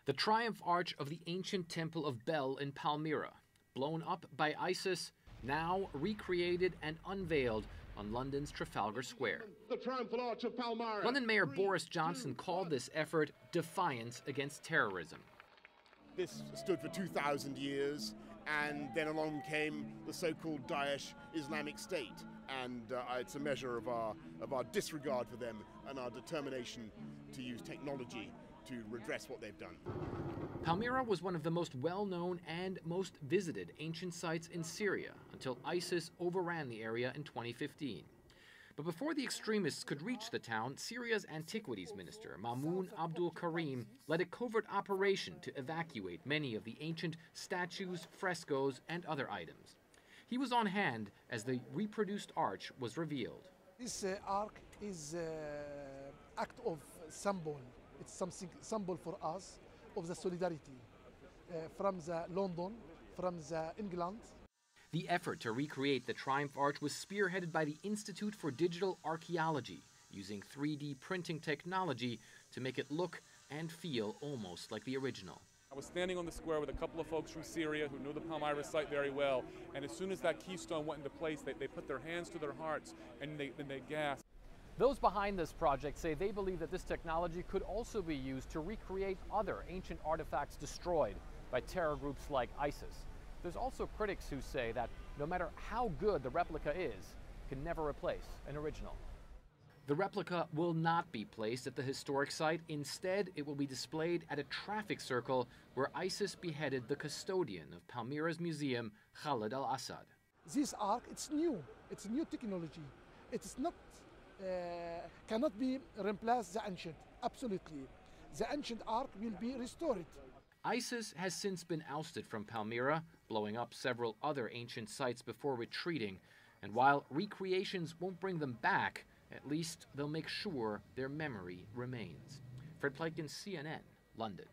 The triumph arch of the ancient temple of Bel in Palmyra, blown up by ISIS, now recreated and unveiled on London's Trafalgar Square. The triumphal arch of Palmyra. London Mayor Boris Johnson called this effort defiance against terrorism. This stood for 2,000 years, and then along came the so-called Daesh Islamic State, and it's a measure of our disregard for them and our determination to use technology to redress what they've done. Palmyra was one of the most well-known and most visited ancient sites in Syria until ISIS overran the area in 2015. But before the extremists could reach the town, Syria's antiquities minister, Mamoun Abdul Karim, led a covert operation to evacuate many of the ancient statues, frescoes, and other items. He was on hand as the reproduced arch was revealed. This ark is an act of symbol. It's something symbol for us of the solidarity from the London, from the England. The effort to recreate the Triumph Arch was spearheaded by the Institute for Digital Archaeology, using 3D printing technology to make it look and feel almost like the original. I was standing on the square with a couple of folks from Syria who knew the Palmyra site very well, and as soon as that keystone went into place, they put their hands to their hearts and they gasped. Those behind this project say they believe that this technology could also be used to recreate other ancient artifacts destroyed by terror groups like ISIS. There's also critics who say that no matter how good the replica is, it can never replace an original. The replica will not be placed at the historic site. Instead, it will be displayed at a traffic circle where ISIS beheaded the custodian of Palmyra's museum, Khalid al-Assad. This ark, it's new technology. It's not cannot be replaced the ancient, absolutely. The ancient ark will be restored. ISIS has since been ousted from Palmyra, blowing up several other ancient sites before retreating. And while recreations won't bring them back, at least they'll make sure their memory remains. Fred Pleitgen, CNN, London.